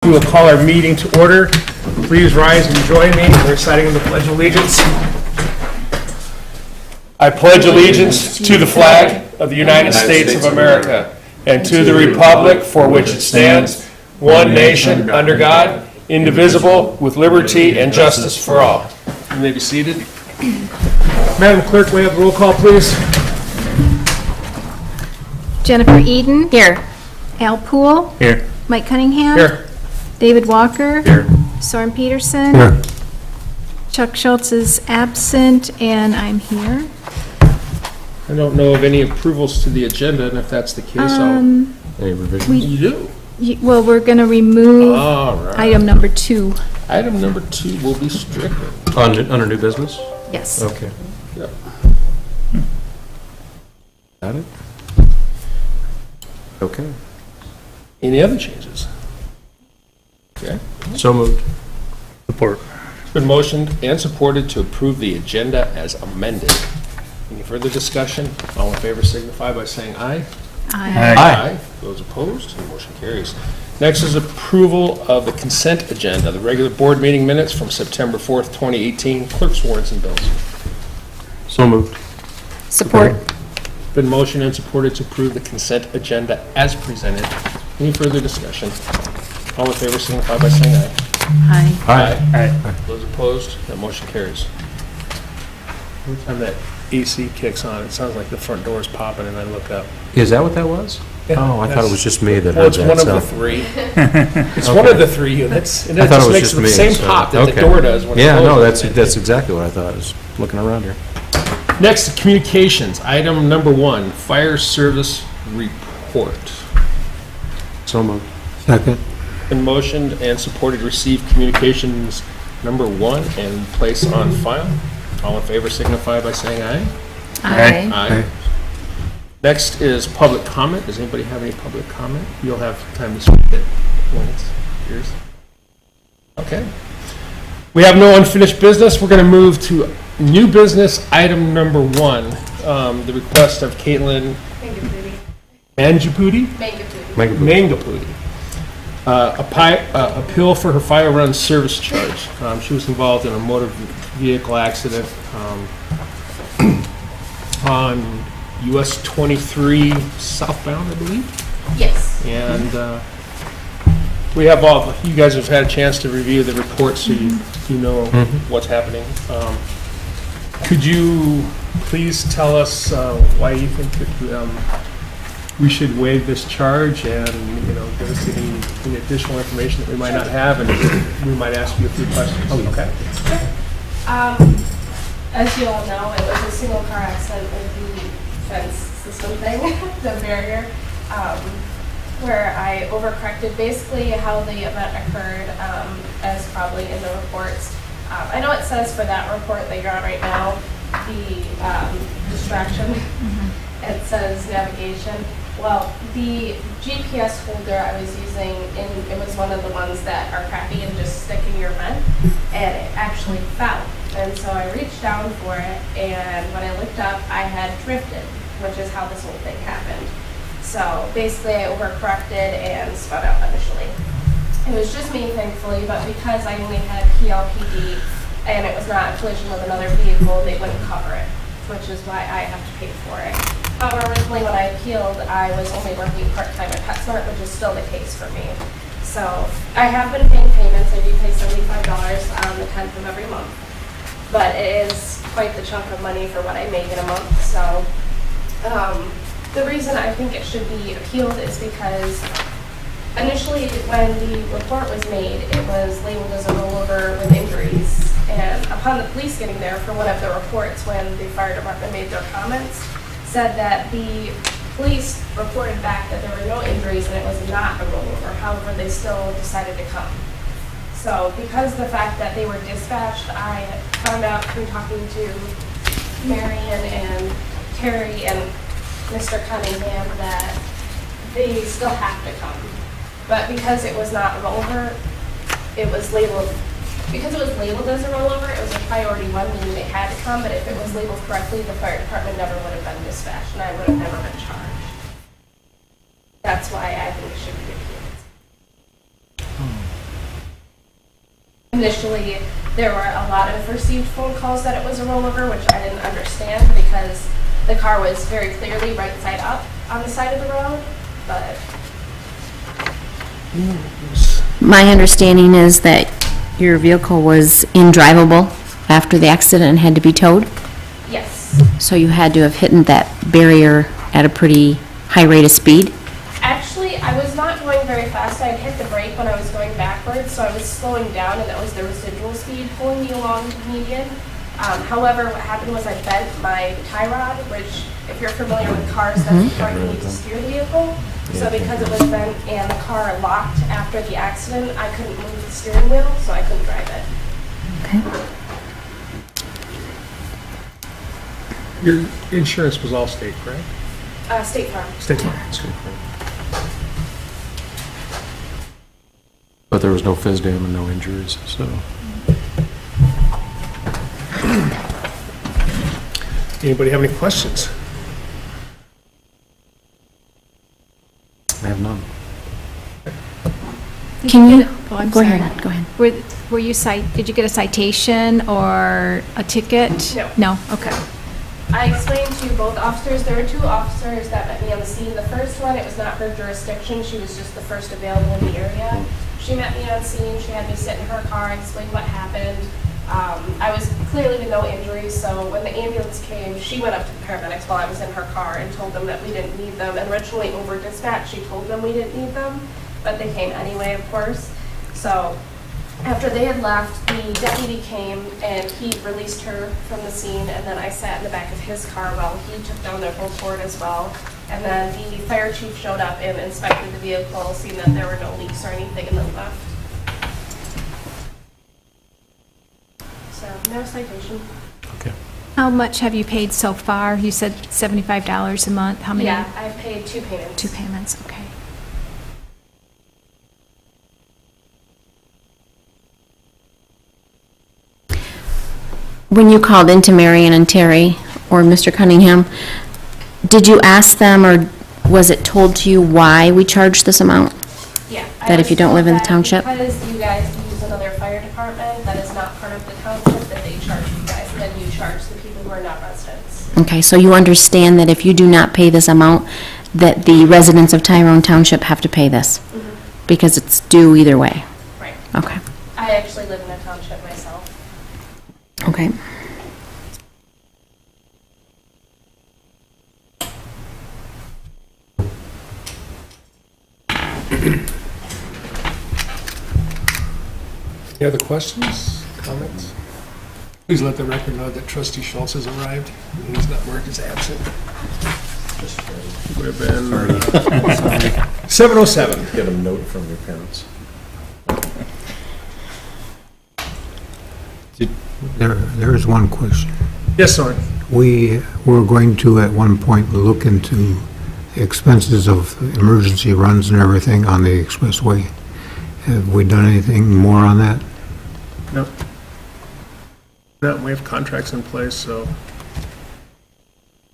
We will call our meeting to order. Please rise and join me in reciting the Pledge of Allegiance. I pledge allegiance to the flag of the United States of America and to the republic for which it stands, one nation, under God, indivisible, with liberty and justice for all. You may be seated. Madam Clerk, may I have the roll call, please? Jennifer Eden. Here. Al Poole. Here. Mike Cunningham. Here. David Walker. Here. Soren Peterson. Here. Chuck Schultz is absent, and I'm here. I don't know of any approvals to the agenda, and if that's the case, Any revisions? You do. Well, we're going to remove All right. item number 2. Item number 2 will be stricken. Under new business? Yes. Okay. Yep. Got it? Okay. Any other changes? Okay. So moved. Support. It's been motioned and supported to approve the agenda as amended. Any further discussion? All in favor signify by saying aye. Aye. Those opposed, the motion carries. Next is approval of the consent agenda, the regular board meeting minutes from September 4th, 2018, clerk's warrants and bills. So moved. Support. Been motioned and supported to approve the consent agenda as presented. Any further discussion? All in favor signify by saying aye. Aye. Those opposed, that motion carries. Every time that AC kicks on, it sounds like the front door is popping and I look up. Is that what that was? Oh, I thought it was just me that Well, heard it's that. one of so- the three. It's one of the 3 units, and I it thought it just was makes just the me, same so- pop that the okay. door does when it Yeah, no, closes. that's exactly what I thought. I was looking around here. Next, communications. Item number 1, fire service report. So moved. Second. Been motioned and supported to receive communications number 1 and place on file. All in favor signify by saying aye. Aye. Aye. Next is public comment. Does anybody have any public comment? You'll have time to speak it when it's yours. Okay. We have no unfinished business. We're going to move to new business, item number 1, the request of Caitlin Mangiapudi? Mangiapudi. Appeal for her fire run service charge. She was involved in a motor vehicle accident on US 23 southbound, I believe. Yes. And we have you guys have had a chance to review the report, so you know what's happening. Could you please tell us why you think that we should waive this charge and, give us any additional information that we might not have, and we might ask you a few questions? Oh, okay. As you all know, it was a single car accident with the fence system thing, the barrier, where I overcorrected basically how the event occurred, as probably in the reports. I know it says for that report that you're on right now, the distraction, it says navigation. Well, the GPS holder I was using, it was one of the ones that are crappy and just stick in your vent, and it actually fell. And so I reached down for it, and when I looked up, I had drifted, which is how this whole thing happened. So basically, I overcorrected and spun out initially. It was just me, thankfully, but because I only had PLPD and it was not a collision with another vehicle, they wouldn't cover it, which is why I have to pay for it. However, originally when I appealed, I was only working part-time at PetSmart, which is still the case for me. So I have been paying payments. I do pay $75 on the 10th of every month. But it is quite the chunk of money for what I make in a month. So the reason I think it should be appealed is because initially when the report was made, it was labeled as a rollover with injuries. And upon the police getting there for one of the reports, when the fire department made their comments, said that the police reported back that there were no injuries and it was not a rollover. However, they still decided to come. So because the fact that they were dispatched, I found out through talking to Marion and Terry and Mr. Cunningham that they still have to come. But because it was not a rollover, it was labeled Because it was labeled as a rollover, it was a priority one, meaning they had to come, but if it was labeled correctly, the fire department never would have been dispatched, and I would have never been charged. That's why I think it should be appealed. Initially, there were a lot of received phone calls that it was a rollover, which I didn't understand because the car was very clearly right side up on the side of the road, but My understanding is that your vehicle was indrivable after the accident and had to be towed, yes. so you had to have hit that barrier at a pretty high rate of speed. Actually, I was not going very fast. I had hit the brake when I was going backwards, so I was slowing down, and that was the residual speed pulling me along the median. However, what happened was I bent my tie rod, which, if you're familiar with cars, that's the part you need to steer the vehicle. So because it was bent and the car locked after the accident, I couldn't move the steering wheel, so I couldn't drive it. Okay. Your insurance was all state, correct? State Farm. State Farm. But there was no FISDAM and no injuries, so. Anybody have any questions? I have none. Can you, Oh, I'm go sorry. ahead, go ahead. Were you did you get a citation or a ticket? No. No, okay. I explained to both officers, there were two officers that met me on the scene. The first one, it was not her jurisdiction, she was just the first available in the area. She met me on scene, she had me sit in her car, explain what happened. I was clearly with no injuries, so when the ambulance came, she went up to the paramedics while I was in her car and told them that we didn't need them. And originally over dispatch, she told them we didn't need them, but they came anyway, of course. So after they had left, the deputy came and he released her from the scene, and then I sat in the back of his car while he took down their report as well. And then the fire chief showed up and inspected the vehicle, seeing that there were no leaks or anything, and then left. So, no citation. Okay. How much have you paid so far? You said $75 a month. How many? Yeah, I've paid 2 payments. 2 payments, okay. When you called into Marion and Terry, or Mr. Cunningham, did you ask them, or was it told to you why we charged this amount? Yeah. That if you don't live in the township? Because you guys use another fire department that is not part of the township, that they charge you guys, and then you charge the people who are not residents. Okay, so you understand that if you do not pay this amount, that the residents of Tyrone Township have to pay this? Because it's due either way? Right. Okay. I actually live in a township myself. Okay. Any other questions, comments? Please let the record know that trustee Schultz has arrived, and he's not marked as absent. Would have been 7:07. Get a note from your parents. There is one question. Yes, Soren. We were going to, at one point, look into the expenses of emergency runs and everything on the expressway. Have we done anything more on that? No. No, we have contracts in place, so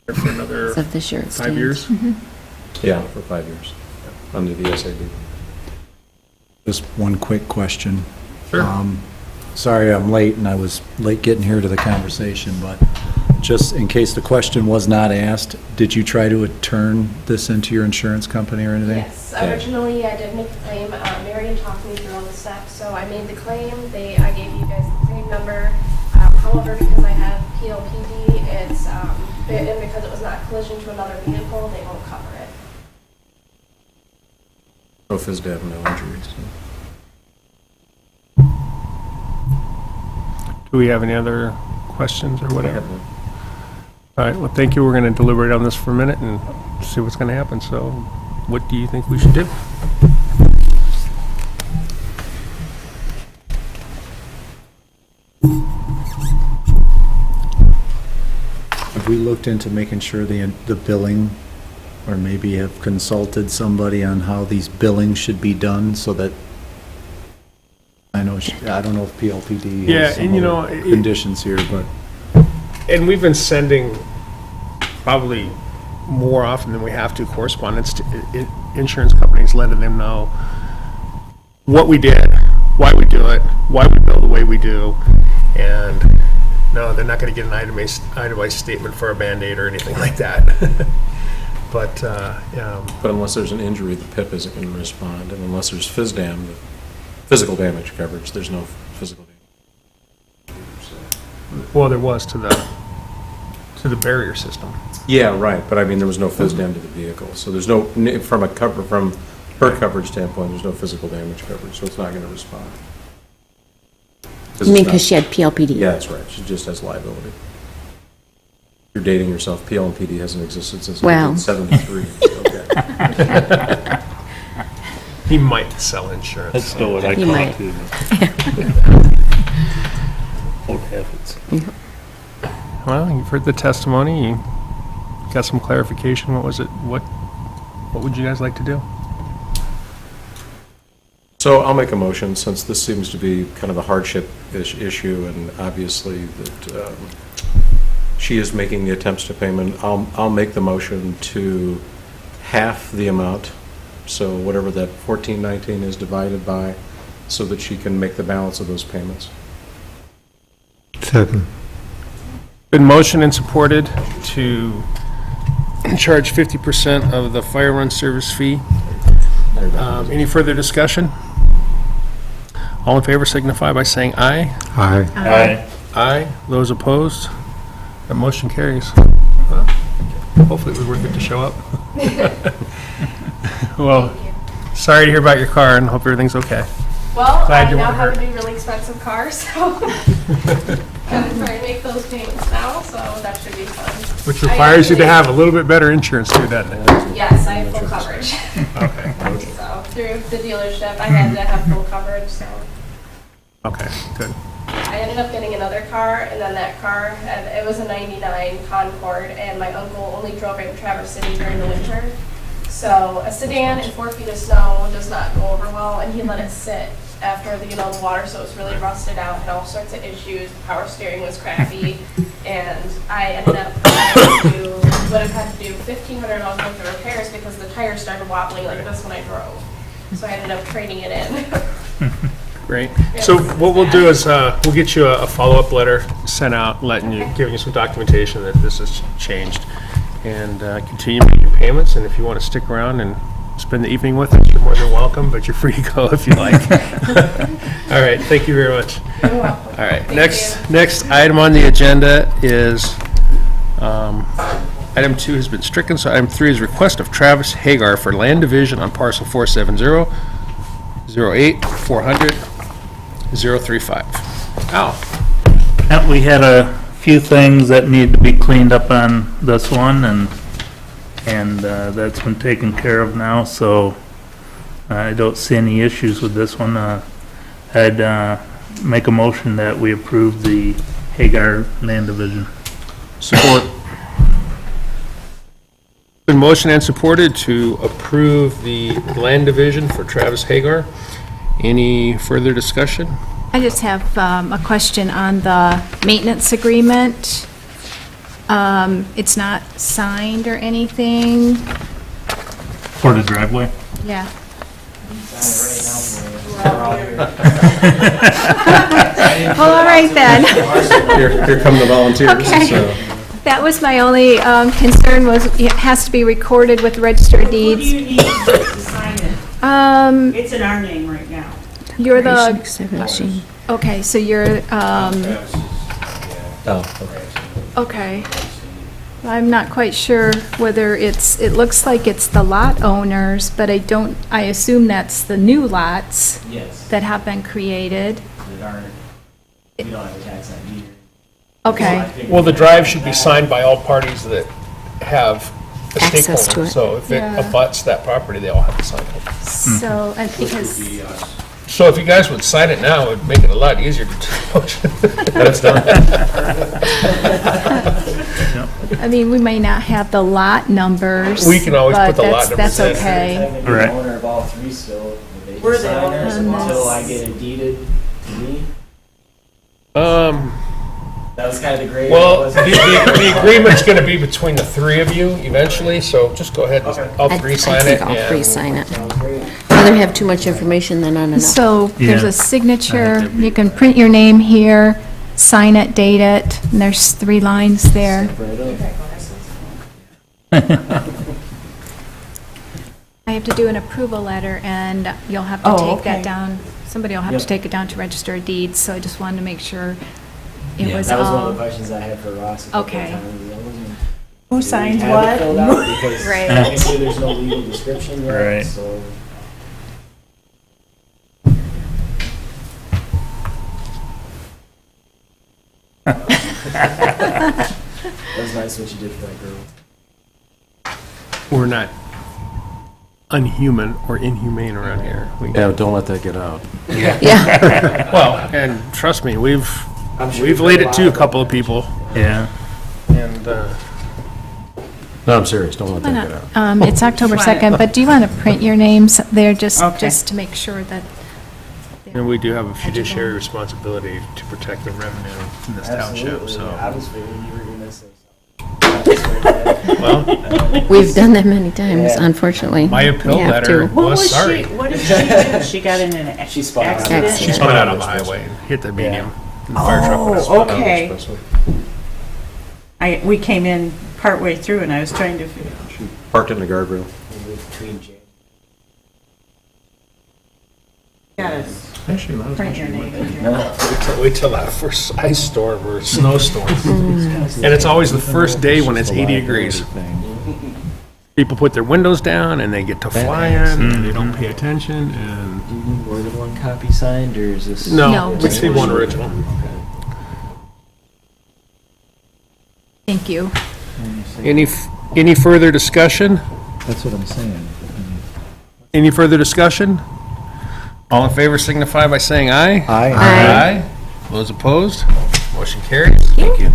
for another As of this year, it 5 years. stands. Yeah, for 5 years, under the SAD. Just one quick question. Sure. Sorry I'm late, and I was late getting here to the conversation, but just in case the question was not asked, did you try to turn this into your insurance company or anything? Yes, originally I did make a claim. Marion talked me through all the steps, so I made the claim. I gave you guys the claim number. However, because I have PLPD, and because it was not a collision to another vehicle, they won't cover it. No FISDAM, no injuries. Do we have any other questions or whatever? All right, well, thank you. We're going to deliberate on this for a minute and see what's going to happen. So what do you think we should do? Have we looked into making sure the billing, or maybe have consulted somebody on how these billings should be done so that, I don't know if PLPD Yeah, has some and you know, other conditions here, but And we've been sending probably more often than we have to correspondence to insurance companies, letting them know what we did, why we do it, why we build the way we do, and no, they're not going to get an itemized statement for a Band-Aid or anything like that. But But unless there's an injury, the PIP isn't going to respond, and unless there's FISDAM, the physical damage coverage, there's no physical damage. well, there was to the barrier system. Yeah, right, but I mean, there was no FISDAM to the vehicle, so there's no, from her coverage standpoint, there's no physical damage coverage, so it's not going to respond. You mean because she had PLPD? Yeah, that's right, she just has liability. You're dating yourself, PLPD hasn't existed since Well. 1973. Okay. He might sell insurance. That's still what I You call might. it, too. Old habits. Well, you've heard the testimony, you got some clarification, what was it, what would you guys like to do? So I'll make a motion, since this seems to be kind of a hardship issue, and obviously that she is making the attempts to payment, I'll make the motion to half the amount, so whatever that 1419 is divided by, so that she can make the balance of those payments. Second. Been motioned and supported to charge 50% of the fire run service fee. Any further discussion? All in favor signify by saying aye. Aye. Aye. Aye. Those opposed? That motion carries. Well, hopefully it was worth it to show up. Well, sorry to hear about your car and hope everything's okay. Well, Glad I you now weren't have hurt. a new really expensive car, so gotta try and make those payments now, so that should be fun. Which requires you to have a little bit better insurance too, doesn't it? Yes, I have full coverage. Okay. So through the dealership, I had to have full coverage, so Okay, good. I ended up getting another car, and then that car, it was a 99 Concorde, and my uncle only drove it in Traverse City during the winter. So a sedan in 4 feet of snow does not go over well, and he let it sit after the water, so it was really rusted out, had all sorts of issues, power steering was crappy, and I ended up would have had to do $1,500 worth of repairs because the tires started wobbling like this when I drove. So I ended up trading it in. Great. So what we'll do is, we'll get you a follow-up letter sent out, giving you some documentation that this has changed. And continue making payments, and if you want to stick around and spend the evening with us, you're more than welcome, but you're free to go if you like. All right, thank you very much. You're welcome. All right, Thank next item on the agenda is, item 2 has been stricken, so item 3 is request of Travis Hagar for land division on parcel 470-08-400-035. Al? We had a few things that need to be cleaned up on this one, and that's been taken care of now, so I don't see any issues with this one. I'd make a motion that we approve the Hagar land division. Support. Been motioned and supported to approve the land division for Travis Hagar. Any further discussion? I just have a question on the maintenance agreement. It's not signed or anything. For the driveway? Yeah. Well, all right then. Here come the volunteers, Okay. so. That was my only concern, was it has to be recorded with the register of Who do deeds. you need to sign it? It's in our name right now. You're the, Seventeen. okay, so you're, Oh, okay. I'm not quite sure whether it looks like it's the lot owners, but I assume that's the new lots Yes, that have been created. that aren't, we don't have a tax ID. Okay, Well, the drive should be signed by all parties that have a Access to stakeholder. it. So if it Yeah. abuts that property, they all have to sign it. so, and because, So if you guys would sign it now, it would make it a lot easier to do the motion. that's done. I mean, we may not have the lot numbers. We can always put but the lot that's numbers in. okay. Technically Right. the owner of all three still, they We're can the sign owners it of until this. I get it deeded to me. Um, That was kind of the gray. well, area, the wasn't it? the agreement's gonna be between the three of you eventually, so just go ahead and Okay. all I three sign it. think all three and- sign it. Sounds great. The rather have too much information than not enough. So there's Yeah. a signature, you can print your name here, sign it, date it, and there's 3 lines there. I have to do an approval letter, and you'll have to Oh, take that okay. down, somebody will have to Yep. take it down to Register of Deeds, so I just wanted to make sure it Yeah, was that was one of all, the questions I had for Ross. a couple of Okay. times. I wasn't- Who we signs had it what? filled out Because Right. technically there's no legal description yet, Right. so. That was nice what you did for that girl. We're not unhuman or inhumane around here. Yeah, don't let that get out. Yeah, Well, and trust me, we've I'm sure we've you've laid heard a it to a lot couple of people, Yeah. and No, I'm serious, don't let that get out. it's October 2nd, but do you want to print your names there, just Okay. to make sure that, and we do have a fiduciary responsibility to protect the revenue in this township, Absolutely. so. I was figuring you were gonna say something. Well, we've done that many times, Yeah. unfortunately. my appeal We have letter to. was sorry. What did she do? She got in an She spun out. accident? She spun out on the highway and hit the median. and the fire truck went Oh, up. okay. We came in partway through and I was trying to, Parked in the guardrail. In between James. gotta print your name in here. No. Wait till that first ice storm or snowstorm. And it's always the first day when it's 80 degrees. People put their windows down and they get to flying and they don't pay attention and, Do you need more than one copy signed, or is this? no, No, we just see one original. thank you. Any further discussion? That's what I'm saying. Any further discussion? All in favor signify by saying aye. Aye. Aye. Those opposed? Motion carries. Thank you.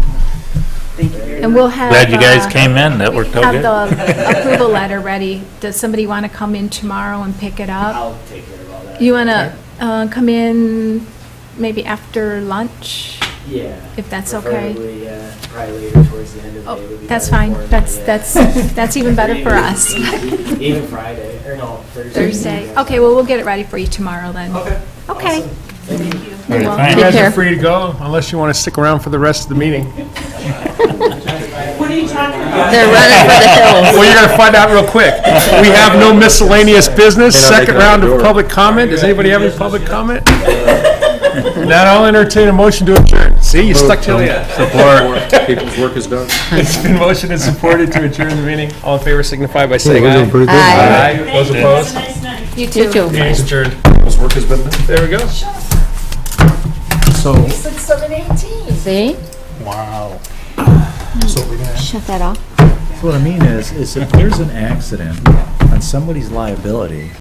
Thank you very And we'll have. Glad you guys came in, that worked out good. Have the approval letter ready. Does somebody want to come in tomorrow and pick it up? I'll take care of all that. You want to come in maybe after lunch? Yeah. If that's okay. Preferably, yeah, probably later towards the end of the Oh, day would be that's better fine. for me, That's, yeah. that's even better for us. Even Friday, or no, Thursday. Thursday. Okay, well, we'll get it ready for you tomorrow then. Okay. Okay. Awesome. Thank you. You're welcome. Fine. You Take guys care. are free to go unless you want to stick around for the rest of the meeting. What are you talking about? They're running for the hills. Well, you're going to find out real quick. We have no miscellaneous business. May not make Second it out round the of door. public comment. Does anybody have any public comment? Now I'll entertain a motion to adjourn. See, you stuck till the end. Support. People's work is done. It's been motioned and supported to adjourn the meeting. All in favor signify by Hey, saying we're doing aye. pretty good. Aye. Those Have opposed? a nice night. You too. Meeting's adjourned. People's work has been done. There we go. So, It's 7:18. See? Wow. Shut that off. What I mean is if there's an accident on somebody's liability,